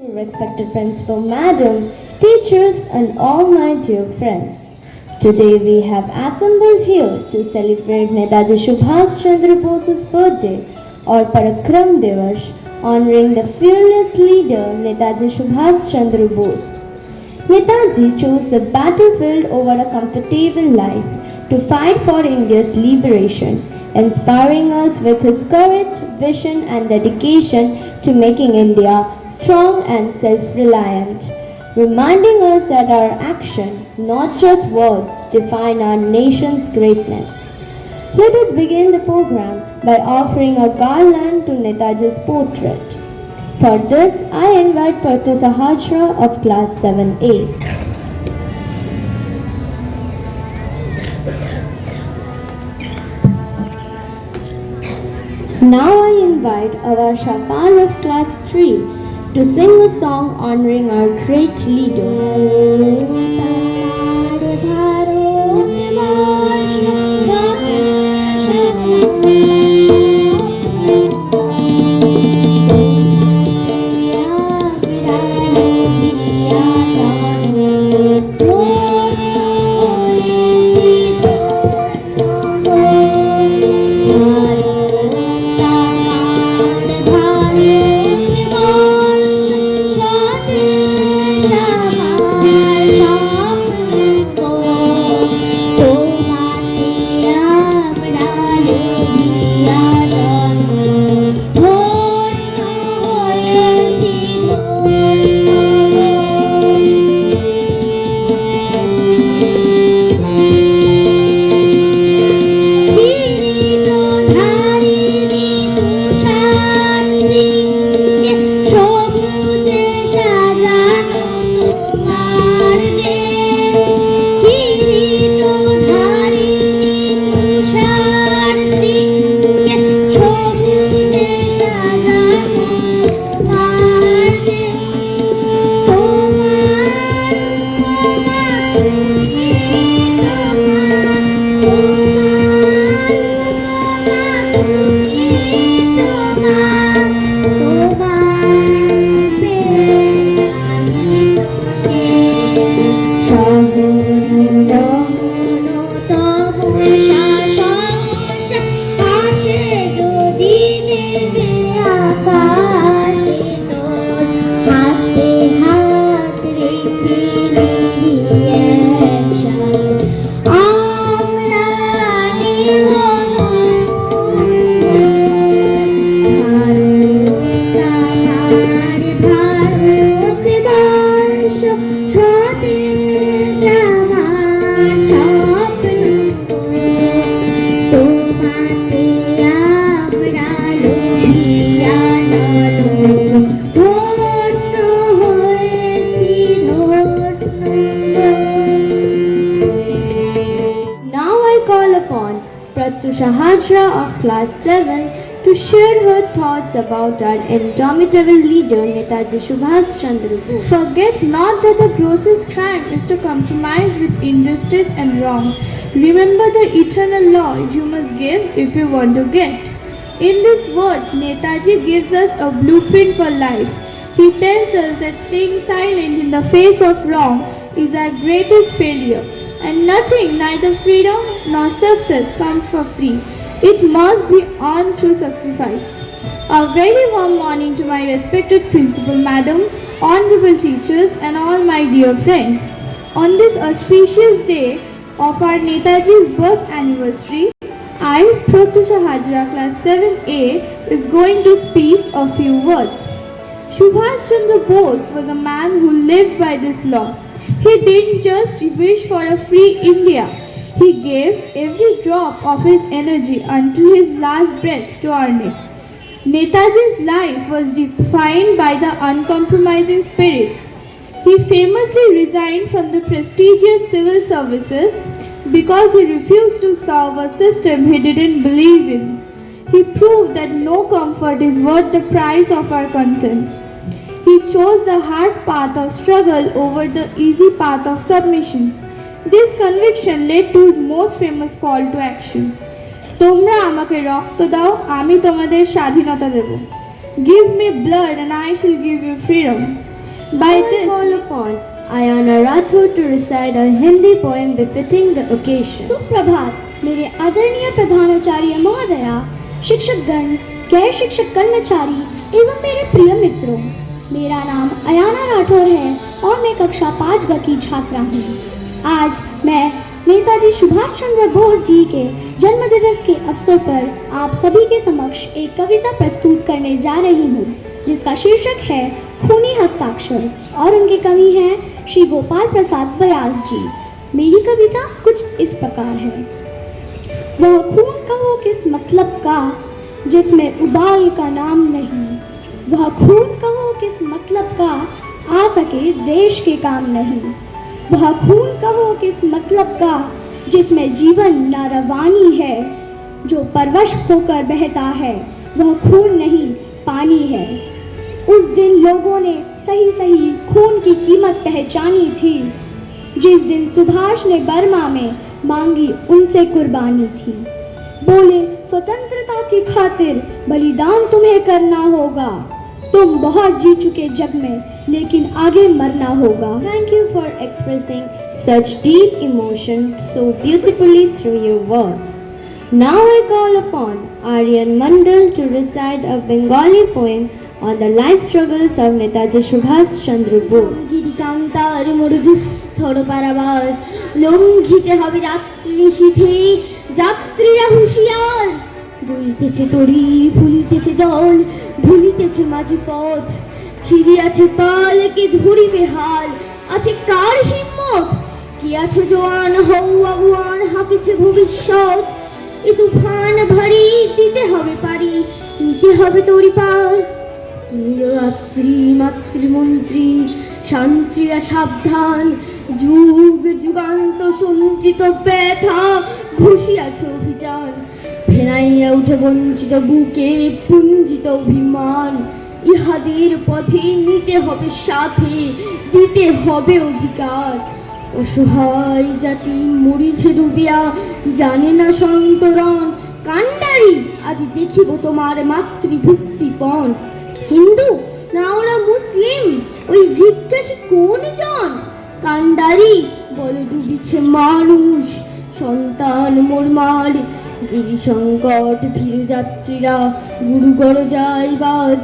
Respected Principal Madam, teachers, and all my dear friends. Today we have assembled here to celebrate Netaji Subhash Chandra Bose's birthday or Parakram Divas, honoring the fearless leader Netaji Subhash Chandra Bose. Netaji chose the battlefield over a comfortable life to fight for India's liberation, inspiring us with his courage, vision, and dedication to making India strong and self-reliant, reminding us that our action, not just words, define our nation's greatness. Let us begin the program by offering a garland to Netaji's portrait. For this, I invite Parthu Sahajra of class 7A. Now I invite our Shapal of class 3 to sing a song honoring our great leader. Parthu Sahajra of class 7 to share her thoughts about our indomitable leader Netaji Subhash Chandra Bose. Forget not that the grossest crime is to compromise with injustice and wrong. Remember the eternal law, you must give if you want to get. In these words, Netaji gives us a blueprint for life. He tells us that staying silent in the face of wrong is our greatest failure. And nothing, neither freedom nor success, comes for free. It must be earned through sacrifice. A very warm morning to my respected principal madam, honorable teachers and all my dear friends. On this auspicious day of our Netaji's birth anniversary, I, Parthu Sahajra, class 7A, is going to speak a few words. Subhash Chandra Bose was a man who lived by this law. He didn't just wish for a free India. He gave every drop of his energy until his last breath to earn it. Netaji's life was defined by the uncompromising spirit. He famously resigned from the prestigious civil services because he refused to serve a system he didn't believe in. He proved that no comfort is worth the price of our conscience. He chose the hard path of struggle over the easy path of submission. This conviction led to his most famous call to action. তোমরা আমাকে রক্ত দাও, আমি তোমাদের স্বাধীনতা দেব. Give me blood and I shall give you freedom. By this, I call upon Ayana Rathod to recite a Hindi poem befitting the occasion. सुप्रभात मेरे आदरणीय प्रधानाचार्य महोदया, शिक्षकगण, गैर शिक्षक कर्मचारी एवं मेरे प्रिय मित्रों। मेरा नाम अयाना राठौर है और मैं कक्षा 5 की छात्रा हूँ। आज मैं नेताजी सुभाष चंद्र बोस जी के जन्मदिवस के अवसर पर आप सभी के समक्ष एक कविता प्रस्तुत करने जा रही हूँ, जिसका शीर्षक है खूनी हस्ताक्षर और उनके कवि हैं श्री गोपाल प्रसाद व्यास जी। मेरी कविता कुछ इस प्रकार है। वह खून कहो किस मतलब का जिसमें उबाल का नाम नहीं, वह खून कहो किस मतलब का आ सके देश के काम नहीं, वह खून कहो किस मतलब का जिसमें जीवन न रवानी है, जो परवश होकर बहता है वह खून नहीं पानी है। उस दिन लोगों ने सही सही खून की कीमत पहचानी थी, जिस दिन सुभाष ने बर्मा में मांगी उनसे कुर्बानी थी। बोले स्वतंत्रता की खातिर बलिदान तुम्हें करना होगा, तुम बहुत जी चुके जग में लेकिन आगे मरना होगा। Thank you for expressing such deep emotion so beautifully through your words. Now I call upon Aryan Mandal to recite a Bengali poem on the life struggles of Netaji Subhash Chandra Bose. গিরিকান্তার মরুদুস্থর পারাবার লঙ্ঘিতে হবে রাত্রি নিশীথে, যাত্রীরা হুঁশিয়ার। দুলিতেছে তরি ফুলিতেছে জল, ভুলিতেছে মাঝি পথ, ছিড়িয়াছে পাল কে ধরিবে হাল, আছে কার হিম্মত? কি আছো জওয়ান হও আগুয়ান, হাঁকেছে ভবিষ্যৎ। এ তুফান ভারী দিতে হবে পারি, নিতে হবে তরি পার। তুমিও রাত্রি মাতৃমন্ত্রী, শান্ত্রীরা সাবধান, যুগ যুগান্ত সঞ্চিত ব্যথা ঘুষিয়াছ অভিযান। ফেনাইয়া উঠে বঞ্চিত বুকে পুঞ্জিত অভিমান, ইহাদের পথে নিতে হবে সাথে, দিতে হবে অধিকার। অসহায় জাতি মরিছে ডুবিয়া, জানে না সন্তরণ। কান্ডারি আজ দেখিব তোমার মাতৃভক্তিপণ। হিন্দু না ওরা মুসলিম, ওই জিজ্ঞাসি কোন জন? কান্ডারি বলে ডুবিছে মানুষ, সন্তান মোরমার। গিরি সংকট ভিড় যাত্রীরা গুরুগর যায় বাজ,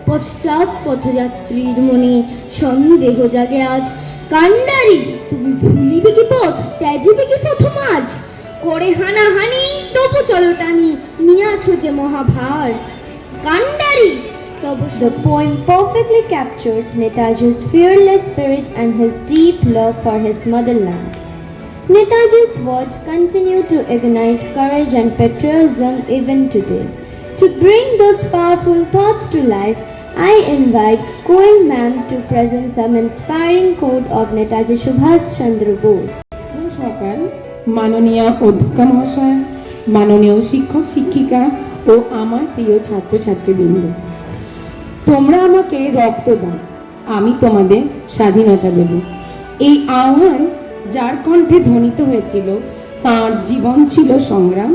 পশ্চাৎ পথযাত্রীর মনে সন্দেহ জাগে আজ। কান্ডারি তুমি ভুলিবে কি পথ, ত্যাজিবে কি প্রথম আজ? করে হানাহানি তবু চলো টানি, নিয়াছো যে মহাভার। কান্ডারি The poem perfectly captured Netaji's fearless spirit and his deep love for his motherland. Netaji's words continue to ignite courage and patriotism even today. To bring those powerful thoughts to life, I invite Koen Ma'am to present some inspiring quote of Netaji Subhash Chandra Bose. সকাল মাননীয় অধ্যক্ষ মহাশয়, মাননীয় শিক্ষক শিক্ষিকা ও আমার প্রিয় ছাত্রছাত্রীবৃন্দ, তোমরা আমাকে রক্ত দাও, আমি তোমাদের স্বাধীনতা দেব। এই আহ্বান যার কণ্ঠে ধ্বনিত হয়েছিল, তার জীবন ছিল সংগ্রাম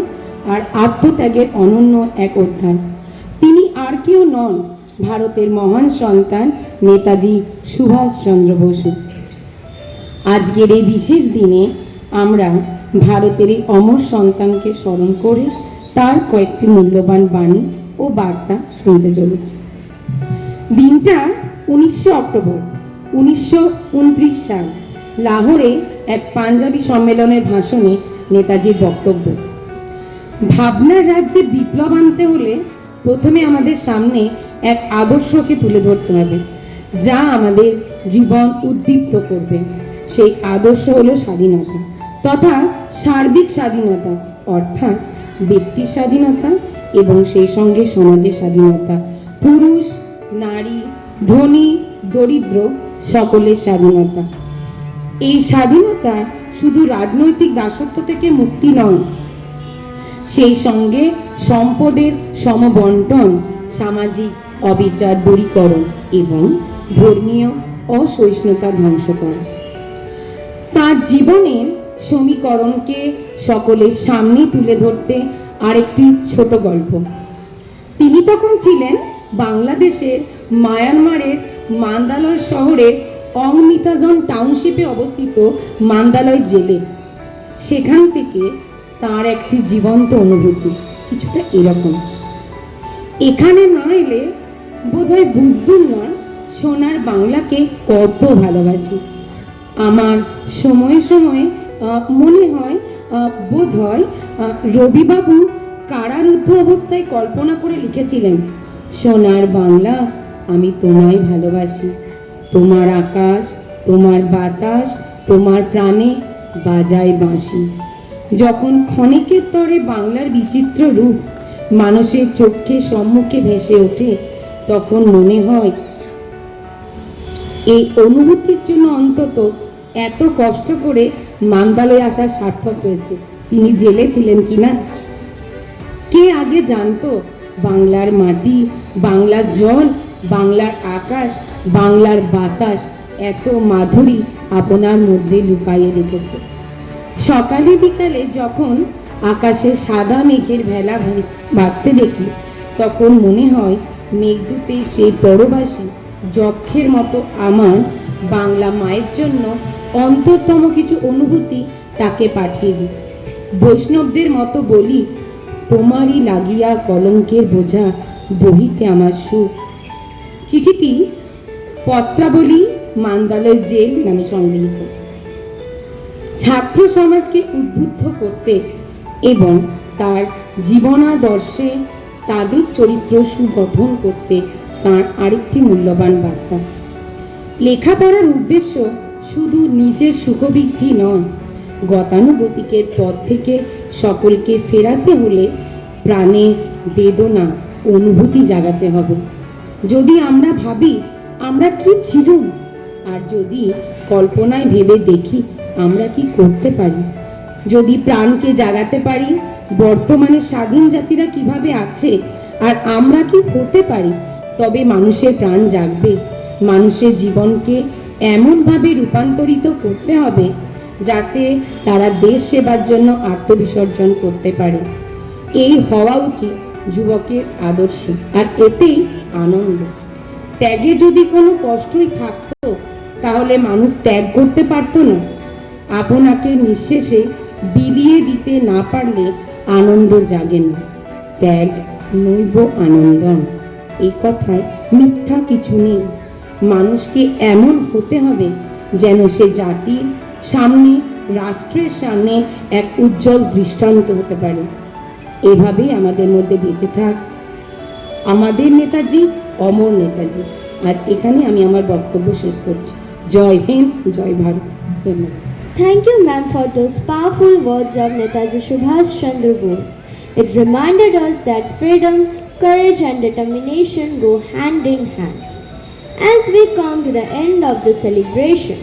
আর আত্মত্যাগের অনন্য এক অধ্যায়। তিনি আর কেউ নন, ভারতের মহান সন্তান নেতাজি সুভাষচন্দ্র বসু। আজকের এই বিশেষ দিনে আমরা ভারতের এই অমর সন্তানকে স্মরণ করে তার কয়েকটি মূল্যবান বাণী ও বার্তা শুনতে চলেছি। দিনটা 19শে অক্টোবর 1929 সাল, লাহোরে এক পাঞ্জাবি সম্মেলনের ভাষণে নেতাজির বক্তব্য। ভাবনার রাজ্যে বিপ্লব আনতে হলে প্রথমে আমাদের সামনে এক আদর্শকে তুলে ধরতে হবে, যা আমাদের জীবন উদ্দীপ্ত করবে। সেই আদর্শ হলো স্বাধীনতা, তথা সার্বিক স্বাধীনতা, অর্থাৎ ব্যক্তির স্বাধীনতা এবং সেই সঙ্গে সমাজের স্বাধীনতা। পুরুষ, নারী, ধনী, দরিদ্র সকলের স্বাধীনতা। এই স্বাধীনতা শুধু রাজনৈতিক দাসত্ব থেকে মুক্তি নয়, সেই সঙ্গে সম্পদের সমবন্টন, সামাজিক অবিচার দূরীকরণ এবং ধর্মীয় অসহিষ্ণুতা ধ্বংস করা। তার জীবনের সমীকরণকে সকলের সামনে তুলে ধরতে আরেকটি ছোট গল্প। তিনি তখন ছিলেন বাংলাদেশের মায়ানমারের মান্দালয় শহরের অংমিতাজন টাউনশিপে অবস্থিত মান্দালয় জেলে। সেখান থেকে তার একটি জীবন্ত অনুভূতি কিছুটা এরকম। এখানে না এলে বোধহয় বুঝতুম না সোনার বাংলাকে কত ভালোবাসি। আমার সময়ে সময়ে মনে হয় বোধ হয় রবিবাবু কারারুদ্ধ অবস্থায় কল্পনা করে লিখেছিলেন, সোনার বাংলা আমি তোমায় ভালোবাসি, তোমার আকাশ, তোমার বাতাস, তোমার প্রাণে বাজায় বাঁশি। যখন ক্ষণিকের তরে বাংলার বিচিত্র রূপ মানুষের চোখে সম্মুখে ভেসে ওঠে, তখন মনে হয় এই অনুভূতির জন্য অন্তত এত কষ্ট করে মান্দালয়ে আসা সার্থক হয়েছে। তিনি জেলে ছিলেন কিনা কে আগে জানতো? বাংলার মাটি, বাংলার জল, বাংলার আকাশ, বাংলার বাতাস এত মাধুরী আপনার মধ্যে লুকাইয়ে রেখেছে। সকালে বিকালে যখন আকাশে সাদা মেঘের ভেলা ভাসতে দেখি, তখন মনে হয় মেঘদূতে সেই পরবাসী যক্ষের মতো আমার বাংলা মায়ের জন্য অন্তরতম কিছু অনুভূতি তাকে পাঠিয়ে দিই। বৈষ্ণবদের মতো বলি, তোমারই লাগিয়া কলঙ্কের বোঝা বহিতে আমার সুখ। চিঠিটি পত্রাবলী মান্দালয় জেল নামে সংগৃহীত। ছাত্র সমাজকে উদ্বুদ্ধ করতে এবং তার জীবনাদর্শে তাদের চরিত্র সুগঠন করতে তার আরেকটি মূল্যবান বার্তা। লেখাপড়ার উদ্দেশ্য শুধু নিজের সুখবৃদ্ধি নয়, গতানুগতিকের পথ থেকে সকলকে ফেরাতে হলে প্রাণে বেদনা অনুভূতি জাগাতে হবে। যদি আমরা ভাবি আমরা কি ছিলুম, আর যদি কল্পনায় ভেবে দেখি আমরা কি করতে পারি, যদি প্রাণকে জাগাতে পারি বর্তমানে স্বাধীন জাতিরা কিভাবে আছে আর আমরা কি হতে পারি, তবে মানুষের প্রাণ জাগবে। মানুষের জীবনকে এমনভাবে রূপান্তরিত করতে হবে যাতে তারা দেশ সেবার জন্য আত্মবিসর্জন করতে পারে। এই হওয়া উচিত যুবকের আদর্শ, আর এতেই আনন্দ। ত্যাগে যদি কোনো কষ্টই থাকতো তাহলে মানুষ ত্যাগ করতে পারতো না। আপনাকে নিঃশেষে বিলিয়ে দিতে না পারলে আনন্দ জাগে না। ত্যাগ নৈব আনন্দম, এই কথায় মিথ্যা কিছু নেই। মানুষকে এমন হতে হবে যেন সে জাতির সামনে, রাষ্ট্রের সামনে এক উজ্জ্বল দৃষ্টান্ত হতে পারে। এভাবেই আমাদের মধ্যে বেঁচে থাক আমাদের নেতাজি, অমর নেতাজি। আজ এখানে আমি আমার বক্তব্য শেষ করছি। জয় হিন্দ, জয় ভারত। ধন্যবাদ। Thank you, ma'am, for those powerful words of Netaji Subhash Chandra Bose. It reminded us that freedom, courage, and determination go hand in hand. As we come to the end of the celebration,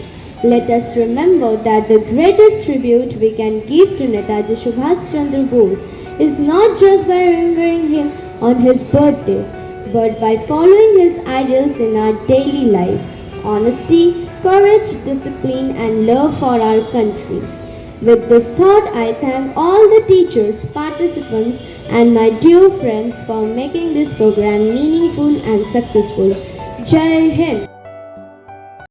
let us remember that the greatest tribute we can give to Netaji Subhash Chandra Bose is not just by remembering him on his birthday, but by following his ideals in our daily life: honesty, courage, discipline, and love for our country. With this thought, I thank all the teachers, participants, and my dear friends for making this program meaningful and successful. Jai Hind!